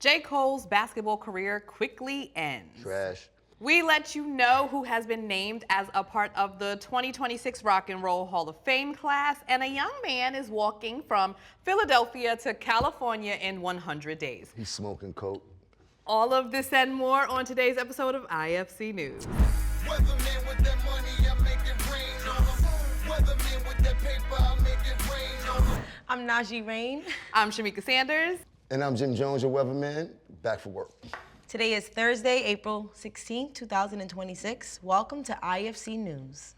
JCole's basketball career quickly ends. Trash. We let you know who has been named as a part of the 2026 Rock and Roll Hall of Fame class, and a young man is walking from Philadelphia to California in 100 days. He's smoking coke. All of this and more on today's episode of IFC News. Weatherman with that money, I make it rain on 'em. Weatherman with that paper, I make it rain on 'em. I'm Najee, Rayne. I'm Shamika Sanders. And I'm Jim Jones, your weatherman, back for work. Today is Thursday, April 16, 2026. Welcome to IFC News.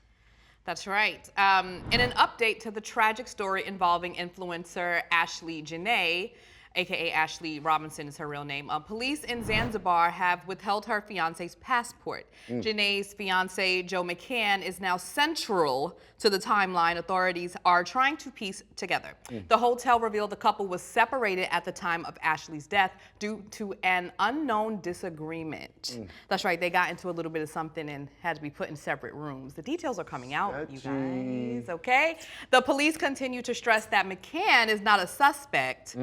That's right. In an update to the tragic story involving influencer Ashley Jana, aka Ashley Robinson is her real name, police in Zanzibar have withheld her fiance's passport. Janae's fiance, Joe McCann, is now central to the timeline authorities are trying to piece together. The hotel revealed the couple was separated at the time of Ashley's death due to an unknown disagreement. That's right, they got into a little bit of something and had to be put in separate rooms. The details are coming out, you guys, okay? The police continue to stress that McCann is not a suspect,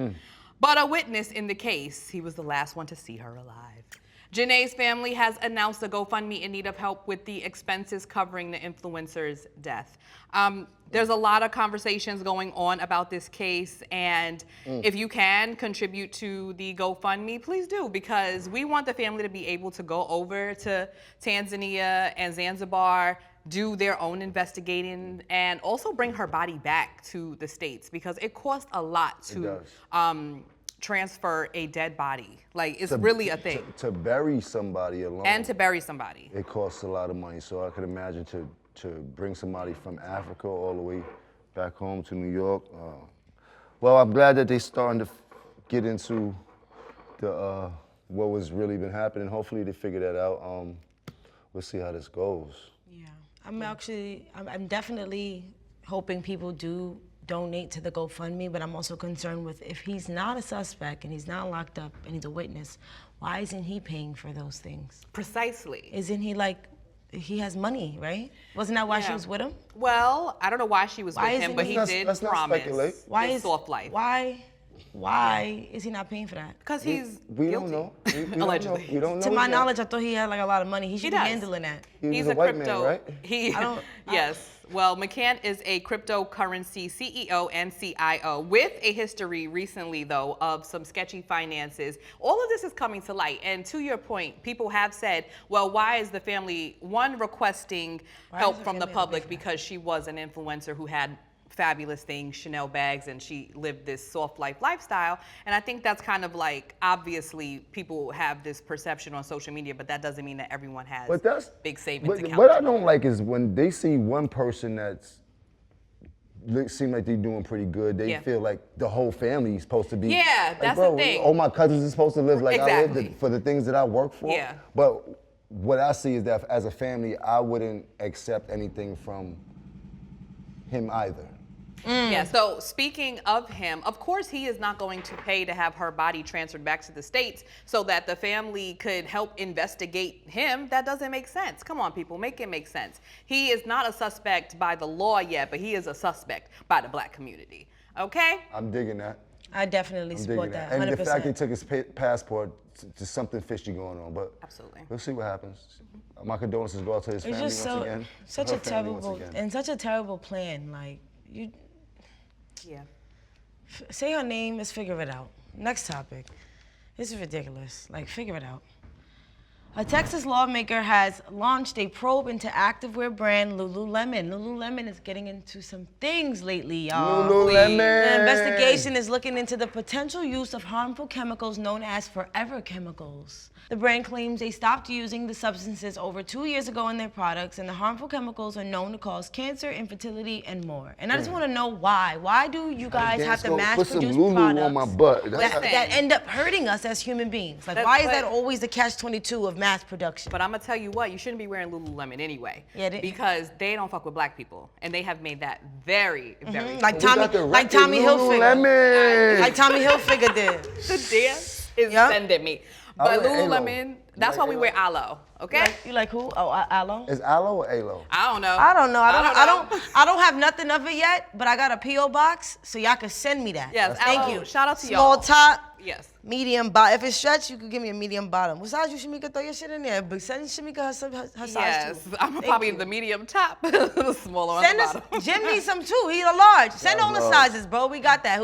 but a witness in the case. He was the last one to see her alive. Janae's family has announced a GoFundMe in need of help with the expenses covering the influencer's death. There's a lot of conversations going on about this case, and if you can contribute to the GoFundMe, please do, because we want the family to be able to go over to Tanzania and Zanzibar, do their own investigating, and also bring her body back to the States, because it costs a lot to transfer a dead body. Like, it's really a thing. To bury somebody alone. And to bury somebody. It costs a lot of money, so I could imagine to bring somebody from Africa all the way back home to New York. Well, I'm glad that they're starting to get into the what was really been happening. Hopefully they figure that out. We'll see how this goes. Yeah, I'm definitely hoping people do donate to the GoFundMe, but I'm also concerned with if he's not a suspect and he's not locked up and he's a witness, why isn't he paying for those things? Precisely. Isn't he he has money, right? Wasn't that why she was with him? Well, I don't know why she was with him, but he did let's not promise speculate. Why his is soft life. Why is he not paying for that? Because he's We guilty. don't know. We Allegedly. We don't know. To my yet. knowledge, I thought he had like a lot of money. He should be does. handling that. He's a a white crypto. man, right? Yes. Well, McCann is a cryptocurrency CEO and CIO with a history recently, though, of some sketchy finances. All of this is coming to light. And to your point, people have said, well, why is the family, requesting help from the public because she was an influencer who had fabulous things, Chanel bags, and she lived this soft life lifestyle. And I think that's kind of like, obviously, people have this perception on social media, but that doesn't mean that everyone has big savings accounts. What I don't like is when they see one person seem like they're doing pretty good, they feel like the whole family is supposed to be. Yeah, like, that's bro, the thing. All my cousins are supposed to live like I Exactly. lived for the things that I work for. Yeah. But what I see is that as a family, I wouldn't accept anything from him either. Yeah, so speaking of him, of course he is not going to pay to have her body transferred back to the States so that the family could help investigate him. That doesn't make sense. Come on, people, make it make sense. He is not a suspect by the law yet, but he is a suspect by the black community, okay? I'm digging that. I definitely I'm support digging that, 100%. And the fact they took his passport, just something fishy going on, but Absolutely. we'll see what happens. My condolences go out to his It's family just once again. such Her a family once terrible, again. and such a terrible plan. Like, you Yeah. say her name, let's figure it out. Next topic. This is ridiculous. Like, figure it out. A Texas lawmaker has launched a probe into activewear brand Lululemon. Lululemon is getting into some things lately, y'all. Lululemon. The investigation is looking into the potential use of harmful chemicals known as forever chemicals. The brand claims they stopped using the substances over 2 years ago in their products, and the harmful chemicals are known to cause cancer, infertility, and more. And I just want to know why. Why do you guys have to mass Put some produce Lulu products on my butt. that end up hurting us as human beings? Like, why is that always the catch-22 of mass production? But I'm gonna tell you what, you shouldn't be wearing Lululemon anyway. Yeah, because they don't fuck with black people, and they have made that very, very Like clear. Tommy Hilfiger. Lululemon. Like Tommy Hilfiger did. The dance is sending me. But wear aloe. Lululemon, that's why we wear aloe, okay? You like who? Oh, aloe. Is aloe or aloe? I don't know. I don't know. know. I don't have nothing of it yet, but I got a PO box, so y'all can send me that. Yes, Thank aloe. you. Shout out to Small y'all. top, Yes. medium bottom. If it's stretched, you could give me a medium bottom. What size you, Shamika? Throw your shit in there. But send Shamika her size Yes, too. I'm Thank probably you. the medium top, the smaller on Send the us. bottom. Jim needs some too. He's a large. Send all the large. sizes, bro. We got that.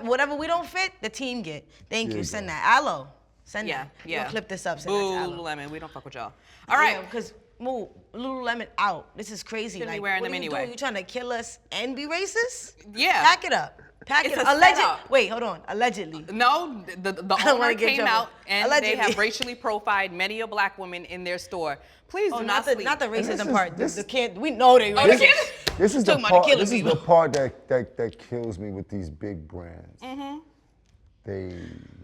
Whatever we don't fit, the team get. Thank you. Send that. Aloe. Send Yeah, that. yeah. We'll clip this up. Send Boo, that to Aloe. Lululemon, we don't fuck with y'all. All right. Because Lululemon out. This is crazy. Shouldn't be Like, wearing what them are you anyway. doing? You trying to kill us and be racist? Yeah. Pack it up. Pack It's it a up. setup. Wait, hold on. Allegedly. No, the don't owner wanna get in came trouble. out and Allegedly. they have racially profiled many a black women in their store. Please do not sleep. Not the this racism is- part. this- The kid. We know they Oh, racist. the kid? This is the Talking about part. killing This is people. the part that kills me with these big brands. They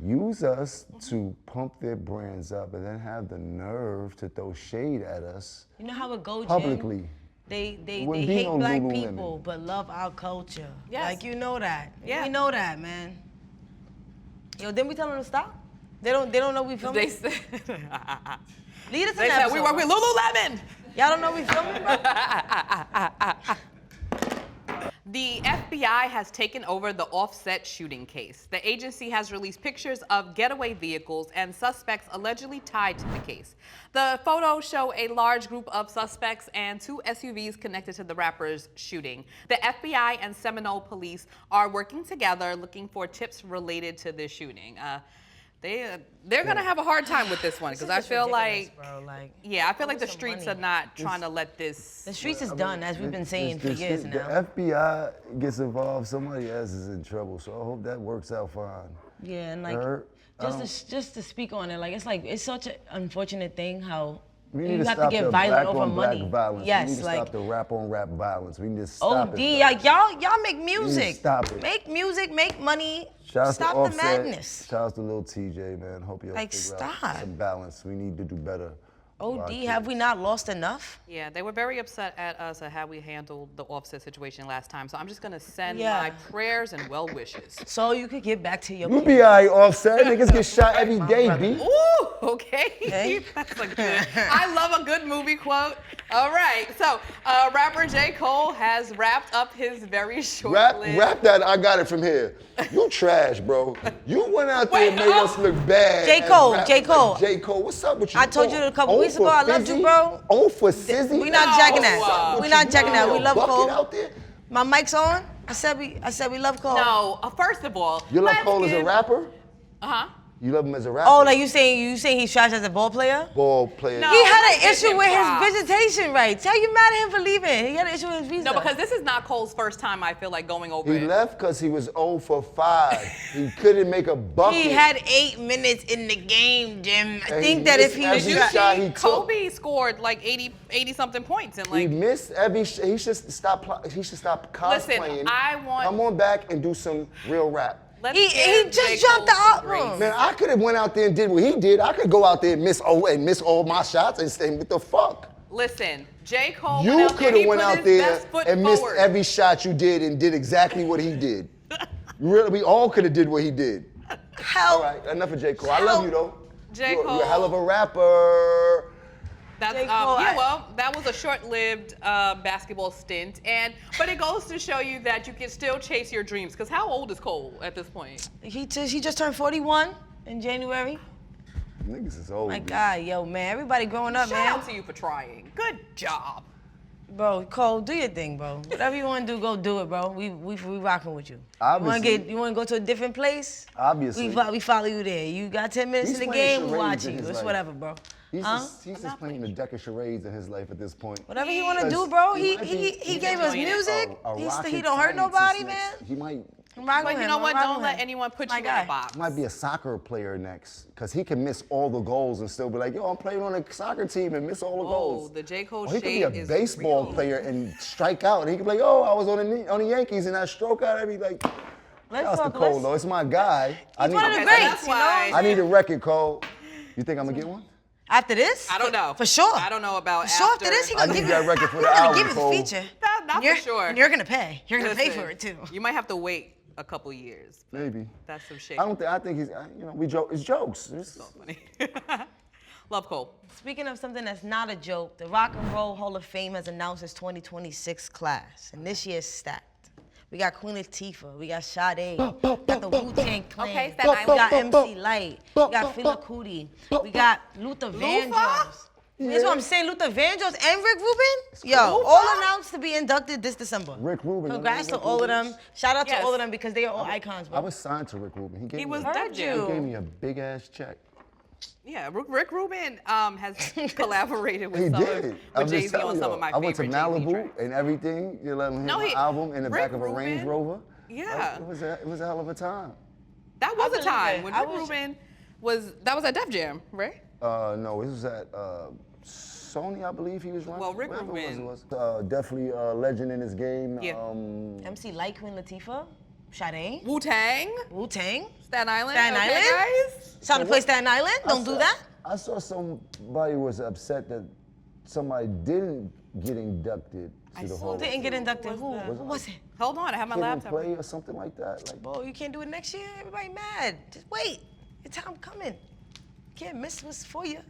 use us to pump their brands up and then have the nerve to throw shade at us You know how it goes, Jim? publicly. They Wouldn't be hate no black Lululemon. people, but love our culture. Yes. Like, you know that. Yeah. We know that, man. Yo, didn't we tell them to stop? They don't know we filming? They said, Lead us in they the said we episode, work with bro. Lululemon. Y'all don't know we filming, bro? The FBI has taken over the Offset shooting case. The agency has released pictures of getaway vehicles and suspects allegedly tied to the case. The photos show a large group of suspects and 2 SUVs connected to the rapper's shooting. The FBI and Seminole police are working together looking for tips related to this shooting. They're gonna have a hard time with this one because I feel like, bro, like, yeah, I feel like the some streets money. are not trying to let this. the streets is done, as we've been saying for years The now. FBI gets involved, somebody else is in trouble. So I hope that works out fine. Yeah, and like, Heard? just to speak on it, like, it's such an unfortunate thing how We need you to have to stop get the violent black over on black money. violence. Yes, we need to like, stop the rap on rap violence. We need to stop OD, it. like, y'all make music. stop it. Make music, make money. Shout out Stop to the Offset. madness. Shout out to Lil TJ, man. Hope y'all Like, figure out stop. some balance. We need to do better. for our OD, have kids. we not lost enough? Yeah, they were very upset at us at how we handled the Offset situation last time. So I'm just gonna send Yeah. my prayers and well wishes. So you could get back to your You be alright, Offset. Niggas get shot every day, B. Ooh, okay. Okay. That's a good. I love a good movie quote. All right, so rapper JCole has wrapped up his very short-lived. Rap that. I got it from here. You trash, bro. You went out there and Wait, made oh. us look bad. JCole, as JCole. rappers. JCole, what's up with you? I told you a couple weeks ago I loved you, bro. Oh, for Sizzy. We not jacking that. What's up We with not you? jacking that. We You love bucket Cole. out there? My mic's on. I said we love Cole. No, first of all, You love let's Cole as a give- rapper? Uh-huh. You love him as a rapper? Oh, like you saying he's trash as a ball player? Ball player. No. He had let's an give issue him with props. his visitation rights. How you mad at him for leaving? He had an issue with his visa. No, because this is not Cole's first time, I feel like, going over He it. left because he was 0 for 5. He couldn't make a bucket. he had 8 minutes in the game, Jim. I And think he that if missed he every was Did you shot tra- he see took. Kobe scored like 80 something points and He like missed every. He should stop. He should stop Listen, cosplaying. I want- Come on back and do some real rap. let's he give just J. dropped the Cole some album. grace. Man, I could have went out there and did what he did. I could go out there and miss all my shots and say, what the fuck? Listen, J. Cole You went out there, could he have went put out his there best foot and missed forward. every shot you did and did exactly what he did. Really, we all could have did what he did. Help. All right, enough of J. Cole. I love you though. J. You're Cole. a hell of a rapper. That's J. Cole, yeah, I- well, that was a short-lived basketball stint, but it goes to show you that you can still chase your dreams. Because how old is Cole at this point? He just turned 41 in January. Niggas is old. My B. God, yo, man, everybody growing up, Shout man. out to you for trying. Good job. Bro, Cole, do your thing, bro. Whatever you want to do, go do it, bro. We rocking with you. Obviously. You want to go to a different place? Obviously. We follow you there. You got 10 minutes He's in the playing game, we charades watch in you. his It's life. whatever, bro. He's Huh? just playing a deck of charades in his life at this point. Whatever you want to Because do, bro. he He might be- he he gave might us be music. A He rocket don't hurt scientist nobody, next. man. He might I'm rocking But with you him. know I'm what? rocking Don't with let him. anyone put My you guy. in a box. might be a soccer player next, because he can miss all the goals and still be like, yo, I'm playing on a soccer team and miss all the Whoa, goals. the J. Cole Or he could be shade a is baseball real. player and strike out. And he could be like, oh, I was on the Yankees and I stroke out. I'd be like, Let's shouts to talk- Cole, let's- though. It's my guy. I He's one of the Okay, so greats, that's you know? why- I need a record, Cole. You think I'm going to get one? After this? I don't know. For sure. I don't know about For sure after after. this, he I gonna need give that you. record for He the gonna album, give us a Cole. feature. Not You're- for sure. You're gonna pay. You're gonna pay Listen, for it too. You might have to wait. a couple years. Maybe. That's some shit. I think he's, we joke. It's jokes. It's So funny. Love Cole. Speaking of something that's not a joke, the Rock and Roll Hall of Fame has announced its 2026 class, and this year's stacked. We got Queen Latifah, we got Sade, got the Wu-Tang Clan, Okay, we got MC Light, we got Fela Kuti, we got Luther Vandross. That's what I'm saying, Luther Vandross and Rick Rubin? Yo, all announced to be inducted this December. Rick Rubin. Congrats to all of them. Shout out to all of them because they are all icons, bro. I was signed to Rick Rubin. He was Heard Def you. Jam. He gave me a big ass check. Yeah, Rick Rubin has collaborated with He some did. with Jay-Z on some of my I went to favorite Jay-Z Malibu tracks. and everything. You let him hear No, my album in the Rick back of a Range Rubin? Rover. Yeah. It was a hell of a time. That was a believe time it. when I Rick was- Rubin was at Def Jam, right? No, it was at Sony, I believe he was running. Well, Rick Whatever Rubin- it was. Definitely a legend in his game. Yeah. MC Light, Queen Latifah, Sade, Wu-Tang, Wu-Tang. Staten Island. Staten okay, Island? guys. Trying to play Staten Island? Don't do that. I saw somebody was upset that somebody didn't get inducted to the Hall of Didn't get Fame. inducted. Who was it? Hold on, I have my Kid and laptop. Play or something like that. Like, Bro, you can't do it next year. Everybody mad. Just wait. Your time coming. Can't miss what's for you.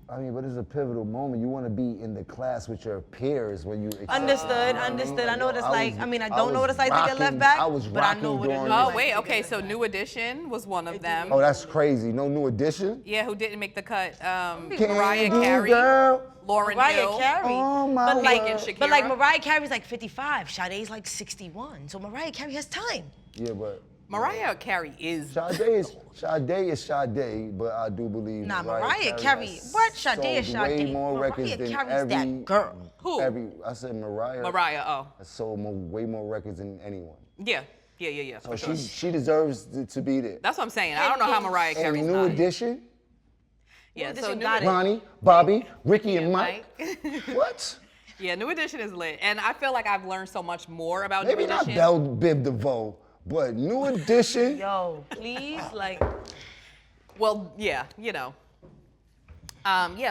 I mean, but it's a pivotal moment. You want to be in the class with your peers when you. Understood. I know what it's like. I mean, I don't know what it's like to get left back, but I know what it is. during Oh this- wait, okay, so New Edition was one of them. Oh, that's crazy. No New Edition? Yeah, who didn't make the cut? Mariah Candy Carey, Girl. Lauren Mariah Hill. Carey. Oh, my but like, word. And Shakira. but like Mariah Carey's like 55. Sade's like 61. So Mariah Carey has time. Yeah, but Mariah Carey is. Sade is Sade, but I do believe Nah, Mariah Carey. has What? Sade is sold way Sade. more records Mariah than Carey's every. that girl. Who? I said Mariah. Mariah. Oh, Has sold way more records than anyone. yeah. So For sure. she deserves to be there. That's what I'm saying. I don't know how Mariah And Carey's New not. Edition, Yeah, New so Edition New got it. Ronnie, Bobby, Ricky, and Mike. Mike. What? Yeah, New Edition is lit, and I feel like I've learned so much more about Maybe New not Edition. Belle Biv DeVoe, but New Edition. Yo, please, like, Well, yeah, yeah,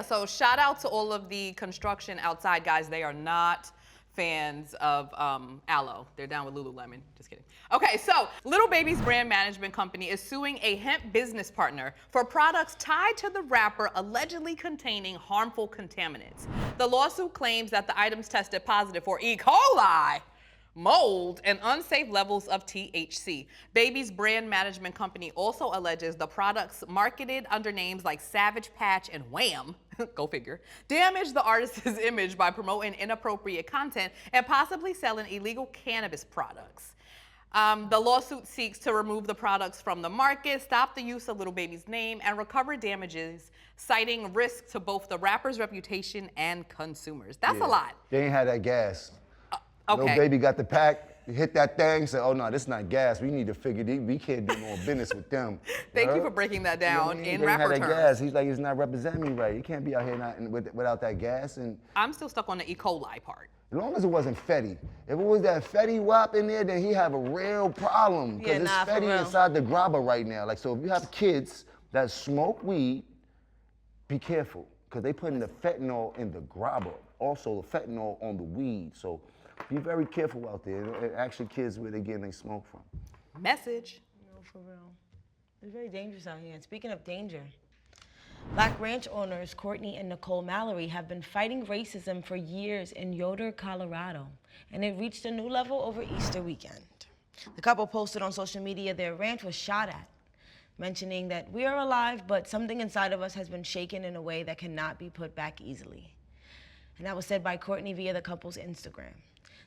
so shout out to all of the construction outside guys. They are not fans of Aloe. They're down with Lululemon. Just kidding. Okay, so Lil Baby's brand management company is suing a hemp business partner for products tied to the rapper allegedly containing harmful contaminants. The lawsuit claims that the items tested positive for E. coli, mold, and unsafe levels of THC. Baby's brand management company also alleges the products marketed under names like Savage Patch and Wham, go figure, damage the artist's image by promoting inappropriate content and possibly selling illegal cannabis products. The lawsuit seeks to remove the products from the market, stop the use of Lil Baby's name, and recover damages, citing risk to both the rapper's reputation and consumers. That's a lot. They ain't had that gas. Okay. Lil Baby got the pack, hit that thing, said, oh no, this not gas. We need to figure, we can't do more business with them. Thank you for breaking that down They in ain't rapper had that terms. gas. He's like, he's not representing me right. He can't be out here without that gas. And I'm still stuck on the E. coli part. as long as it wasn't Fetty. If it was that Fetty wop in there, then he have a real problem. Yeah, Because nah, it's for Fetty real. inside the grabber right now. Like, so if you have kids that smoke weed, be careful. Because they putting the fentanyl in the grabber. Also the fentanyl on the weed. So be very careful out there. And actually kids where they getting their smoke from. Message. no, for real. It's very dangerous out here. And speaking of danger, Black ranch owners Courtney and Nicole Mallory have been fighting racism for years in Yoder, Colorado, and it reached a new level over Easter weekend. The couple posted on social media their ranch was shot at, mentioning that we are alive, but something inside of us has been shaken in a way that cannot be put back easily. And that was said by Courtney via the couple's Instagram.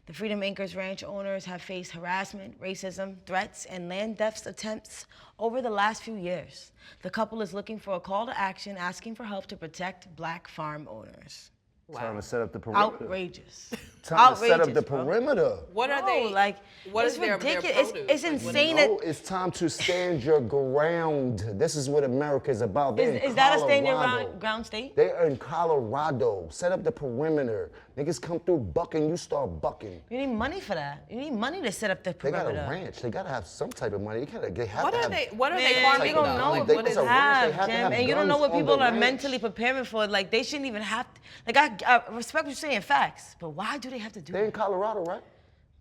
The Freedom Acres ranch owners have faced harassment, racism, threats, and land theft attempts over the last few years. The couple is looking for a call to action, asking for help to protect Black farm owners. Trying to set up the perimeter. Outrageous. Trying to set up the bro. perimeter. What are No, they? like, what it's is their ridiculous. produce? It's Like, what insane No, it's time to stand your ground. This is what America's about. They're in Is that a stand your Colorado. ground state? They're in Colorado. Set up the perimeter. Niggas come through bucking, you start bucking. You need money for that. You need money to set up the They got perimeter. a ranch. They gotta have some type of money. They have What to are have. they? What are they Man, farming? you don't though? know Like, what what they- is it's a ranch. have, They have to Jim, have and you don't know guns what on people the are ranch. mentally preparing for. Like, they shouldn't even have to. Like, I respect what you're saying, facts, but why do they have to do They're in that? Colorado, right?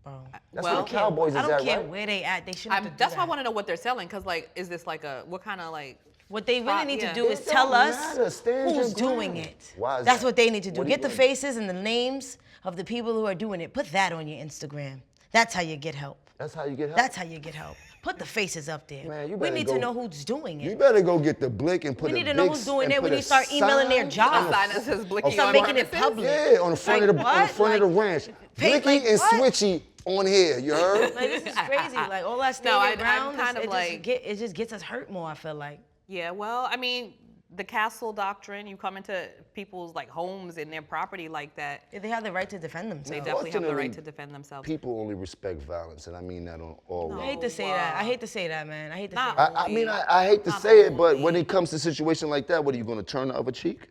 Bro. That's Well, where the Cowboys is I don't at, care right? where they at. They shouldn't have to do That's why I that. want to know what they're selling, because, like, is this like what kind of, like, What they really need Yeah. to do is It tell don't us matter. Stand your who's doing ground. it. Why is That's that? what they need to do. What do Get you the mean? faces and the names of the people who are doing it. Put that on your Instagram. That's how you get help. That's how you get help? That's how you get help. Put the faces up there. Man, you We better need go- to know who's doing You it. better go get the blick and put We a need to know big who's doing and it. We put need a to start emailing their sign jobs. on sign that says Blicky Start on making it premises? public. Yeah, on the front of the Like what? ranch. Pay- Blicky like and what? Switchy on here, you heard? Like, this is crazy. Like, all that No, standing I'm around, kind of like- it just gets us hurt more, I feel like. yeah, well, I mean, the castle doctrine, you come into people's, like, homes and their property like that, Yeah, they have the right to defend they themselves. definitely have the right Unfortunately, to defend themselves. People only respect violence, and I mean that on all I hate to say that. I hate to say that, man. I hate to say Not that. I mean, I hate to Not say it, but only. when it comes to a situation like that, what are you going to turn the other cheek?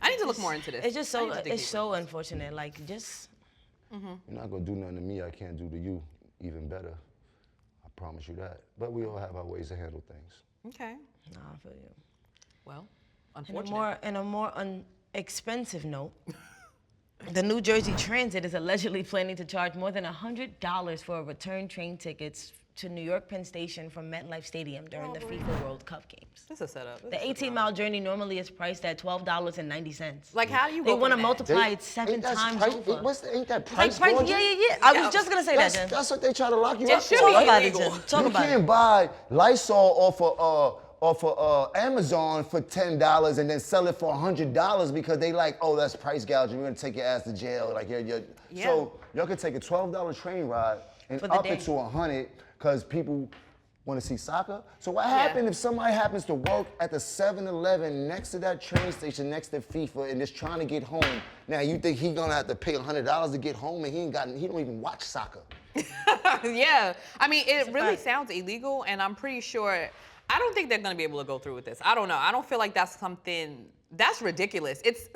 I need to look more into this. It's just I so, need to dig it's deeper. so unfortunate. Like, just, You're not going to do nothing to me I can't do to you even better. I promise you that. But we all have our ways to handle things. Okay. nah, I feel you. Well, In unfortunate. a more expensive note, the New Jersey Transit is allegedly planning to charge more than $100 for return train tickets to New York Penn Station from MetLife Stadium during the FIFA World Cup games. This is a setup. This The is a 18-mile journey normally is priced at $12.90. Like, how do you They go want to from that? multiply it 7 Ain't that times price- over. Ain't that Like price? price, gorgeous? yeah. I was just gonna say that, Jen. That's what they try to lock you It up should for. be Talk about it, illegal. Jen. Talk You about can't it. buy Lysol off of Amazon for $10 and then sell it for $100 because they like, oh, that's price gouging. We're gonna take your ass to jail. Like, Yeah. So y'all can take a $12 train ride and For the up it day. to $100 because people want to see soccer. So what happens if somebody happens to work at the 7-Eleven next to that train station next to FIFA and just trying to get home? Now you think he's gonna have to pay $100 to get home and he don't even watch soccer? Yeah. I mean, it really fact. sounds illegal, and I'm pretty sure, I don't think they're going to be able to go through with this. I don't know. I don't feel like that's something, that's ridiculous. It's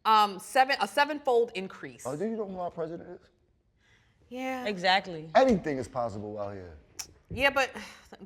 a sevenfold increase. Oh, do you know who our president is? Yeah. Exactly. Anything is possible out here. Yeah, but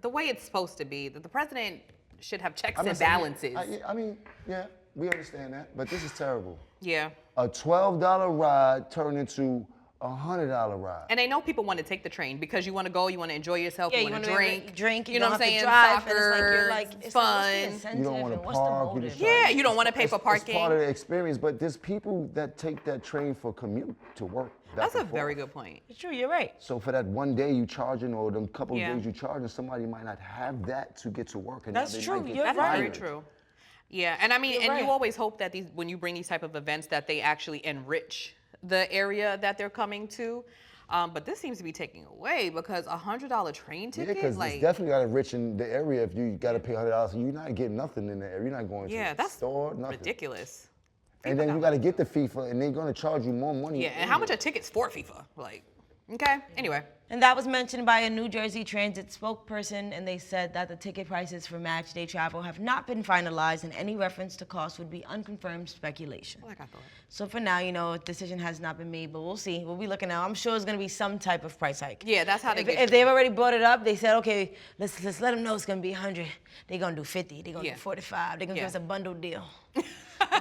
the way it's supposed to be, that the president should have checks I'm and not saying- balances. I mean, yeah, we understand that, but this is terrible. Yeah. A $12 ride turned into a $100 ride. And I know people want to take the train because you want to go, you want to enjoy yourself, Yeah, you you want to wanna drink. drink. You know what I'm saying? Drive, and Soccer, it's like, it's it's fun. Like, what's the incentive You don't want and to what's park. the you motive? just try- Yeah, you don't want to pay for It's parking. part of the experience, but there's people that take that train for commute to work. back That's a and forth. very good point. It's true, you're right. So for that one day you charging or them couple Yeah. of days you charging, somebody might not have that to get to work. And now That's they true, might get you're That's right. very fired. true. Yeah, and I mean, You're and right. you always hope that these, when you bring these type of events, that they actually enrich the area that they're coming to. But this seems to be taking away because $100 train Yeah, ticket, because like, it's definitely got to rich in the area if you got to pay $100. You're not getting nothing in the area. You're not going to yeah, the that's store, nothing. ridiculous. And then you got to get the FIFA, and they're going to charge you more money. Yeah, and how much are tickets for FIFA? Like, okay, anyway. And that was mentioned by a New Jersey Transit spokesperson, and they said that the ticket prices for match day travel have not been finalized, and any reference to cost would be unconfirmed speculation. Like I thought. So for now, a decision has not been made, but we'll see. We'll be looking out. I'm sure it's going to be some type of price hike. Yeah, that's how they If, get if you. they've already brought it up, they said, okay, let's let them know it's going to be 100. They're going to do 50. They're going to Yeah. do 45. They're going to Yeah. give us a bundle deal.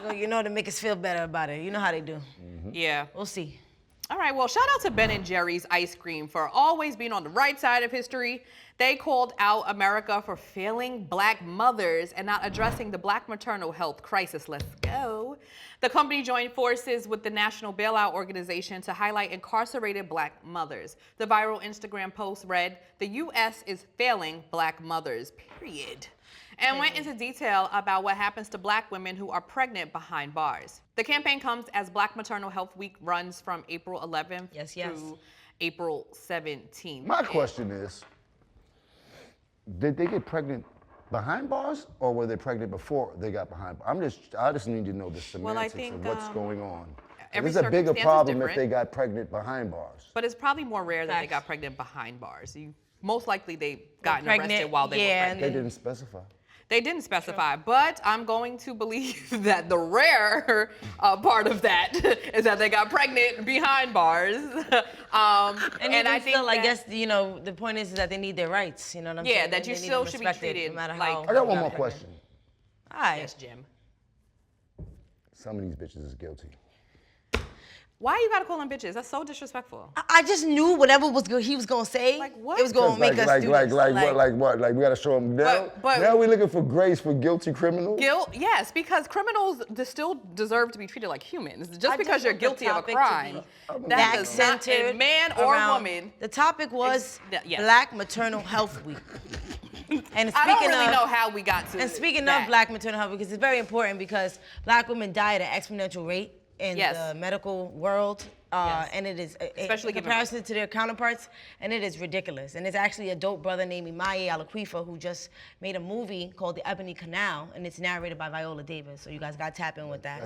To make us feel better about it. You know how they do. Yeah. We'll see. All right, well, shout out to Ben and Jerry's ice cream for always being on the right side of history. They called out America for failing black mothers and not addressing the black maternal health crisis. Let's go. The company joined forces with the National Bailout Organization to highlight incarcerated black mothers. The viral Instagram post read, "The U.S. is failing black mothers, period," and went into detail about what happens to black women who are pregnant behind bars. The campaign comes as Black Maternal Health Week runs from April 11th Yes. through April 17th. My question is, did they get pregnant behind bars, or were they pregnant before they got behind bars? I just need to know the Well, I semantics think, of what's going on. every This is a bigger circumstance is problem if different. they got pregnant behind bars. But it's probably more rare that they Facts. got pregnant behind bars. Most likely they gotten pregnant, arrested while they were yeah, pregnant. They didn't specify. They didn't specify, but I'm going to believe that the rare part of that is that they got pregnant behind bars. And I think still, I that- guess, the point is that they need their rights. You know what I'm saying? Yeah, that you They need still them should be respected, treated no matter like- how I got one they more pregnant. question. All right. Yes, Jim. Some of these bitches is guilty. Why you gotta call them bitches? That's so disrespectful. I just knew whatever was good he was gonna say. Like what? It was gonna make us do this. Like what? Like we gotta show them now. But now we're looking for grace for guilty criminals. Guilt, yes, because criminals still deserve to be treated like humans. Just because you're guilty of a crime, that does not, a man or woman. The topic was yes. Black Maternal Health Week. And I don't really know how we got to. And speaking that. of Black maternal health, because it's very important because Black women die at an exponential rate in the medical world. And it is, especially in comparison to their counterparts, and it is ridiculous. And it's actually a dope brother named Imaye Alaquifa who just made a movie called The Ebony Canal, and it's narrated by Viola Davis. So you guys got to tap in with that.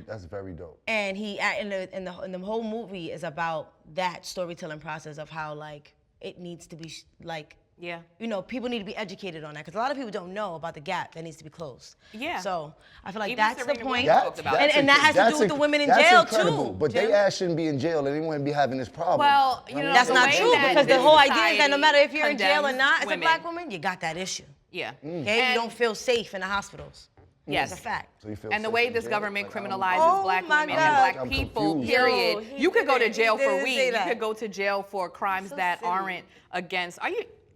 That's very dope. And he, in the whole movie is about that storytelling process of how like it needs to be like. Yeah. You know, people need to be educated on that because a lot of people don't know about the gap that needs to be closed. Yeah. So I feel like Even that's the Serena point. Williams talked about it. And that has to do with the women in jail incredible, too. But Jim. they ass shouldn't be in jail and they wouldn't be having this problem. Well, you know, that's not way true that because the this whole idea is that no society matter if you're in jail or condemns not, as a women. Black woman, you got that issue. Yeah. Okay, And you don't feel safe in the hospitals. Yes. That's a fact. So you feel And the safe way in this jail? government Like, criminalizes Oh Black my women God. and Black I'm people, confused. period. Yo, he You could go to didn't- jail he for didn't weed. say You that. could go to jail for crimes So that silly. aren't against.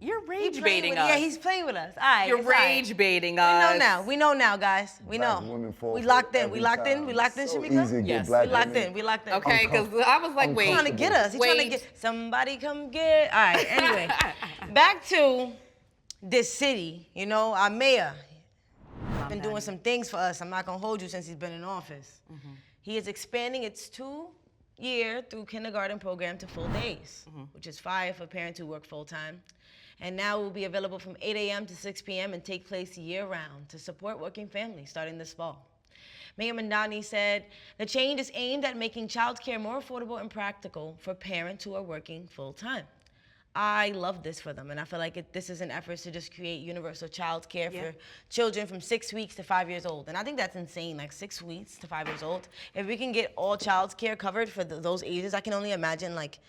You're rage He playing baiting with- us. Yeah, he's playing with us. All right, You're it's all right. rage baiting We us. know now. We know now, guys. We Black know. women fall We for locked it in. We every locked in. time. We locked in, So Shamika. easy to get Yes. Black We locked women. in. We locked in. Okay, because I was like, wait. He's trying to get us. He's trying to Wait. get somebody come get. All right. Anyway, back to this city. You know, our mayor been doing some things for us. I'm not gonna hold you since he's been in office. He is expanding its 2-year through kindergarten program to full days, which is 5 for parents who work full time. And now it will be available from 8 a.m. to 6 p.m. and take place year-round to support working families starting this fall. Mayor Mandani said, the change is aimed at making childcare more affordable and practical for parents who are working full-time. I love this for them, and I feel like this is an effort to just create universal childcare for children from 6 weeks to 5 years old. And I think that's insane, like 6 weeks to 5 years old. If we can get all childcare covered for those ages, I can only imagine like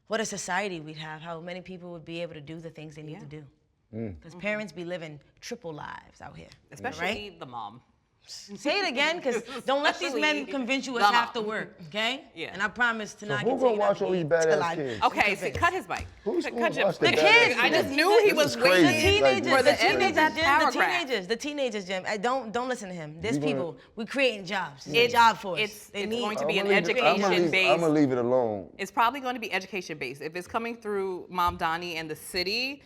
what a society we'd have, how many people would be able to do the things they need to do. Because parents be living triple lives out here. Especially the mom. Say it again, because don't let these men convince you it's have to work, okay? Yeah. And I promise to not who continue gonna watch all these badass kids? Okay, so cut his mic. Who's Cut gonna Jim. watch the The badass kids, I just kids? knew he This was is waiting. crazy. Teenagers, Like, For the the end of teenagers, that Jim, paragraph. the teenagers, Jim. Don't listen to him. There's You gonna- people, we creating jobs. It's It's- a job for us. it's They going to be an I'ma education-based. I'm gonna leave it alone. It's probably going to be education-based. If it's coming through Mom Donnie and the city,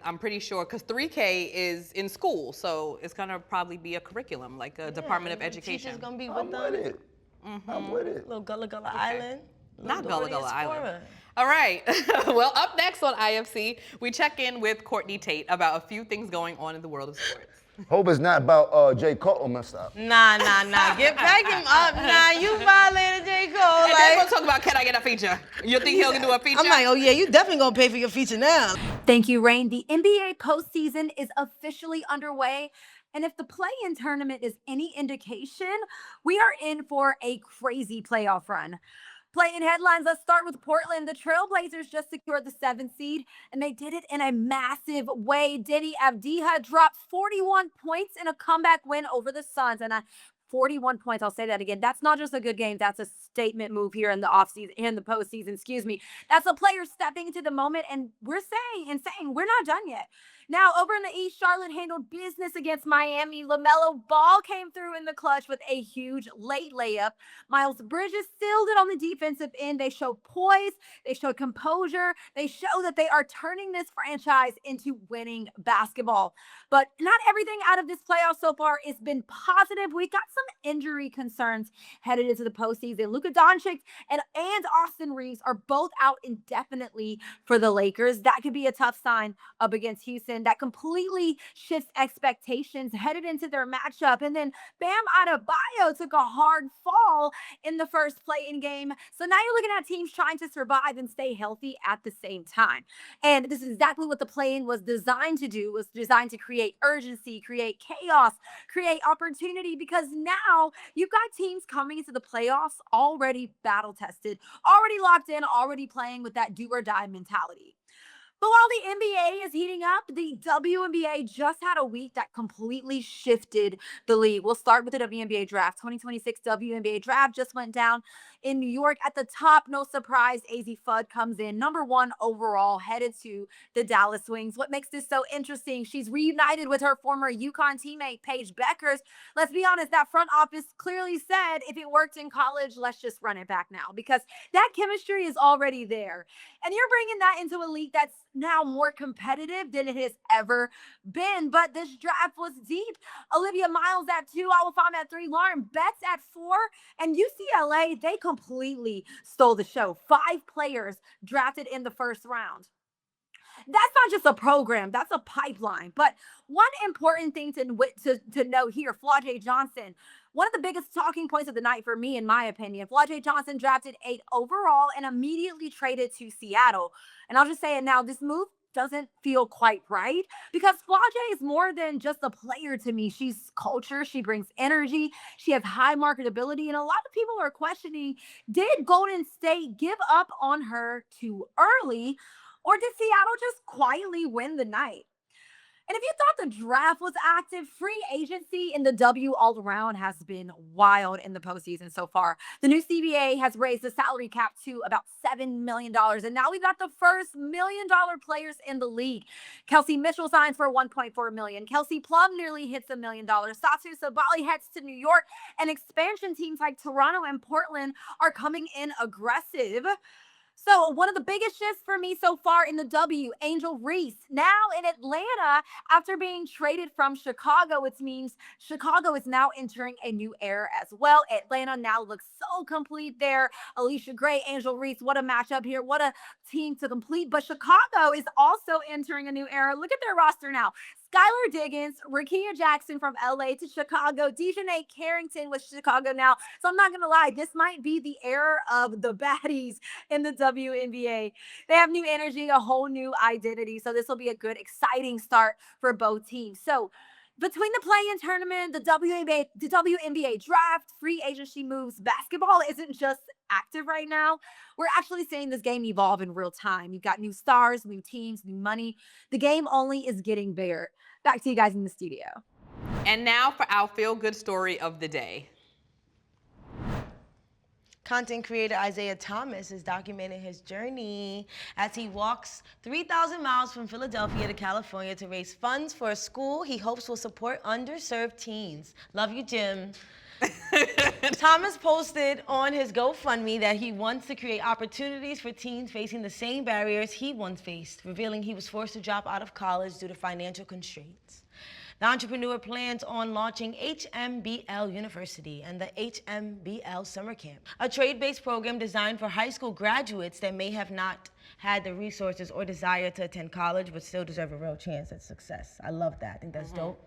I'm pretty sure, because 3K is in school, so it's going to probably be a curriculum, like a Department of Education. Teachers gonna be I'm with with them. it. I'm with it. Little Gullah Gullah Island. Not Little Gullah Gullah Dora the Island. Explorer. All right. Well, up next on IFC, we check in with Courtney Tate about a few things going on in the world of sports. Hope it's not about JCole. Messed up. Nah. Get back him up. Nah, you violated JCole. And then we'll talk about can I get a feature? You think he'll do a feature? I'm like, oh yeah, you definitely gonna pay for your feature now. Thank you, Rayne. The NBA postseason is officially underway. And if the play-in tournament is any indication, we are in for a crazy playoff run. Play-in headlines, let's start with Portland. The Trailblazers just secured the 7th seed, and they did it in a massive way. Deni Avdija dropped 41 points in a comeback win over the Suns. And 41 points, I'll say that again. That's not just a good game. That's a statement move here in the offseason, in the postseason, excuse me. That's a player stepping into the moment, and we're saying we're not done yet. Now, over in the East, Charlotte handled business against Miami. LaMelo Ball came through in the clutch with a huge late layup. Miles Bridges sealed it on the defensive end. They showed poise. They showed composure. They show that they are turning this franchise into winning basketball. But not everything out of this playoff so far has been positive. We got some injury concerns headed into the postseason. Luka Doncic and Austin Reeves are both out indefinitely for the Lakers. That could be a tough sign up against Houston. That completely shifts expectations headed into their matchup. And then Bam Adebayo took a hard fall in the first play-in game. So now you're looking at teams trying to survive and stay healthy at the same time. And this is exactly what the play-in was designed to do, was designed to create urgency, create chaos, create opportunity, because now you've got teams coming into the playoffs already battle-tested, already locked in, already playing with that do-or-die mentality. But while the NBA is heating up, the WNBA just had a week that completely shifted the league. We'll start with the WNBA draft. 2026 WNBA draft just went down in New York. At the top, no surprise, AZ Fudd comes in #1 overall, headed to the Dallas Wings. What makes this so interesting? She's reunited with her former UConn teammate, Paige Beckers. Let's be honest, that front office clearly said if it worked in college, let's just run it back now, because that chemistry is already there. And you're bringing that into a league that's now more competitive than it has ever been. But this draft was deep. Olivia Miles at 2, Awafam at 3, Lauren Betts at 4, and UCLA, they completely stole the show. 5 players drafted in the first round. That's not just a program, that's a pipeline. But one important thing to note here, Flau'jae Johnson, one of the biggest talking points of the night for me, in my opinion. Flau'jae Johnson drafted 8 overall and immediately traded to Seattle. And I'll just say it now, this move doesn't feel quite right, because Flau'jae is more than just a player to me. She's culture, she brings energy, she has high marketability, and a lot of people are questioning, did Golden State give up on her too early, or did Seattle just quietly win the night? And if you thought the draft was active, free agency in the W all around has been wild in the postseason so far. The new CBA has raised the salary cap to about $7 million. And now we've got the first $1 million players in the league. Kelsey Mitchell signs for $1.4 million. Kelsey Plum nearly hits $1 million. Satu Sabali heads to New York. And expansion teams like Toronto and Portland are coming in aggressive. So one of the biggest shifts for me so far in the W, Angel Reese, now in Atlanta after being traded from Chicago, which means Chicago is now entering a new era as well. Atlanta now looks so complete there. Alicia Gray, Angel Reese, what a matchup here. What a team to complete. But Chicago is also entering a new era. Look at their roster now. Skylar Diggins, Rakia Jackson from LA to Chicago, Dejanay Carrington with Chicago now. So I'm not going to lie, this might be the era of the baddies in the WNBA. They have new energy, a whole new identity. So this will be a good, exciting start for both teams. So between the play-in tournament, the WNBA draft, free agency moves, basketball isn't just active right now. We're actually seeing this game evolve in real time. You've got new stars, new teams, new money. The game only is getting bigger. Back to you guys in the studio. And now for our feel-good story of the day. Content creator Isaiah Thomas is documenting his journey as he walks 3,000 miles from Philadelphia to California to raise funds for a school he hopes will support underserved teens. Love you, Jim. Thomas posted on his GoFundMe that he wants to create opportunities for teens facing the same barriers he once faced, revealing he was forced to drop out of college due to financial constraints. The entrepreneur plans on launching HMBL University and the HMBL Summer Camp, a trade-based program designed for high school graduates that may have not had the resources or desire to attend college but still deserve a real chance at success. I love that. I think that's dope.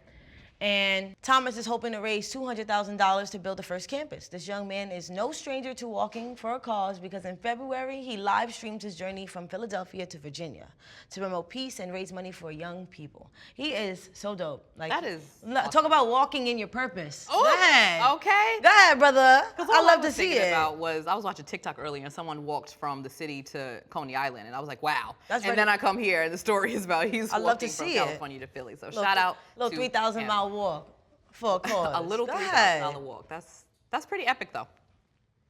And Thomas is hoping to raise $200,000 to build the first campus. This young man is no stranger to walking for a cause, because in February, he live streamed his journey from Philadelphia to Virginia to promote peace and raise money for young people. He is so dope. Like, That is talk about walking in your purpose. Oh, Go ahead. okay. Go ahead, brother. What I love to was see thinking it. about was, I was watching TikTok earlier and someone walked from the city to Coney Island, and I was like, wow. That's and very- then I come here and the story is about he's I love to walking from see it. California to Philly. So shout out Little to 3,000 him. mile walk for a cause. A little Go $3,000 ahead. walk. That's pretty epic though.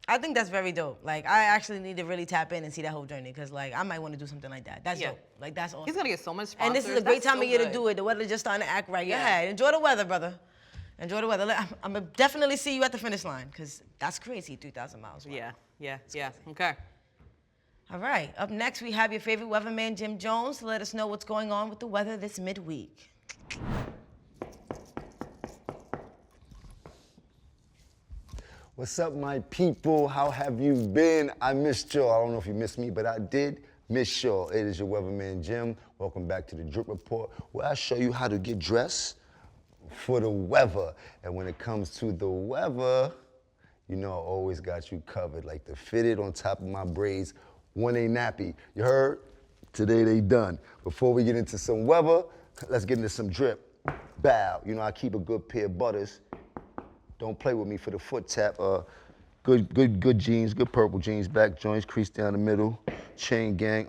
I think that's very dope. Like, I actually need to really tap in and see that whole journey, because, like, I might want to do something like that. That's Yeah. dope. Like, that's awesome. He's gonna get so much sponsors. And this is a great That's time so of year to good. do it. The weather's just starting to act right. Yeah. Go ahead. Enjoy the weather, brother. Enjoy the weather. I'm going to definitely see you at the finish line, because that's crazy, 3,000 miles. Wow. Yeah. Okay. All right. Up next, we have your favorite weatherman, Jim Jones, to let us know what's going on with the weather this midweek. What's up, my people? How have you been? I missed y'all. I don't know if you missed me, but I did miss y'all. It is your Weavhaman Jim. Welcome back to the Drip Report, where I show you how to get dressed for the weather. And when it comes to the weather, you know I always got you covered. Like the fitted on top of my braids, one ain't nappy. You heard? Today they done. Before we get into some weather, let's get into some drip. Bow. You know I keep a good pair of butters. Don't play with me for the foot tap. Good jeans, good purple jeans, back joints, crease down the middle, chain gang.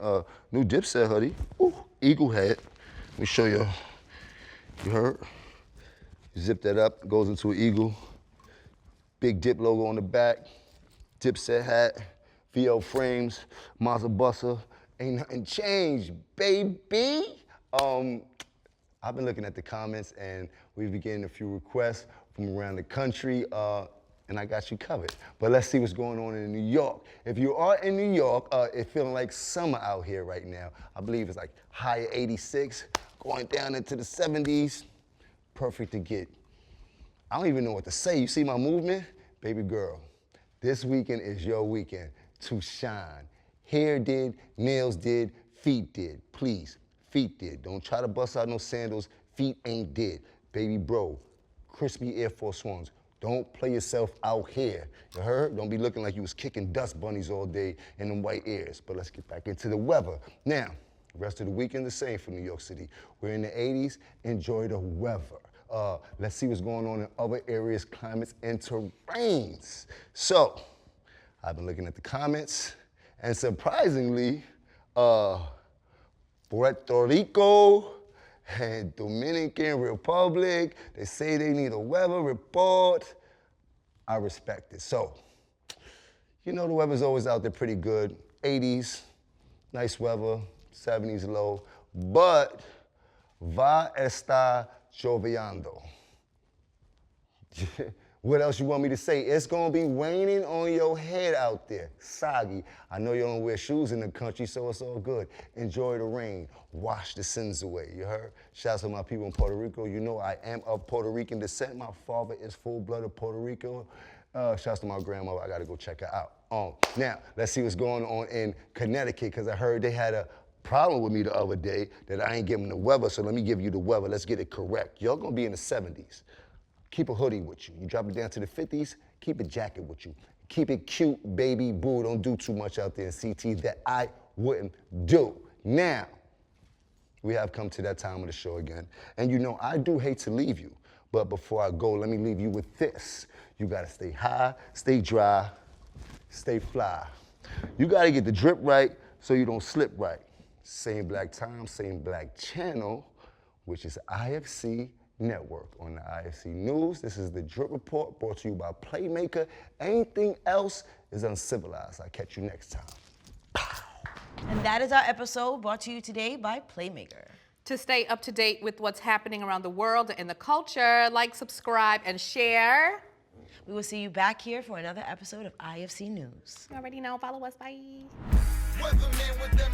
New Dipset hoodie. Ooh. eagle head. Let me show you. You heard? You zip that up, goes into an eagle. Big dip logo on the back. Dipset hat, VO frames, Mazda Buster. Ain't nothing changed, baby. I've been looking at the comments and we've been getting a few requests from around the country, and I got you covered. But let's see what's going on in New York. If you are in New York, it's feeling like summer out here right now. I believe it's like high 86, going down into the 70s. Perfect to get. I don't even know what to say. You see my movement? Baby girl, this weekend is your weekend to shine. Hair did, nails did, feet did. Please, feet did. Don't try to bust out no sandals. Feet ain't did. Baby bro, crispy Air Force Ones. Don't play yourself out here. You heard? Don't be looking like you was kicking dust bunnies all day in them white airs. But let's get back into the weather. Now, the rest of the weekend the same for New York City. We're in the 80s. Enjoy the weather. Let's see what's going on in other areas, climates, and terrains. So, I've been looking at the comments, and surprisingly, Puerto Rico and Dominican Republic, they say they need a weather report. I respect it. So, you know the weather's always out there pretty good. 80s, nice weather, 70s low, but va estar lloviendo. What else you want me to say? It's gonna be raining on your head out there. Soggy. I know you don't wear shoes in the country, so it's all good. Enjoy the rain. Wash the sins away, you heard? Shouts to my people in Puerto Rico. You know I am of Puerto Rican descent. My father is full-blooded Puerto Rico. Shouts to my grandmother. I gotta go check her out. Now, let's see what's going on in Connecticut, because I heard they had a problem with me the other day that I ain't giving the weather, so let me give you the weather. Let's get it correct. Y'all gonna be in the 70s. Keep a hoodie with you. You drop it down to the 50s, keep a jacket with you. Keep it cute, baby boo. Don't do too much out there in CT that I wouldn't do. Now, we have come to that time of the show again. And you know, I do hate to leave you, but before I go, let me leave you with this. You gotta stay high, stay dry, stay fly. You gotta get the drip right so you don't slip right. Same black time, same black channel, which is IFC Network on the IFC News. This is the Drip Report brought to you by Playmaker. Anything else is uncivilized. I'll catch you next time. And that is our episode brought to you today by Playmaker. To stay up to date with what's happening around the world and the culture, like, subscribe, and share. We will see you back here for another episode of IFC News. You already know. Follow us. Bye. Weatherman with them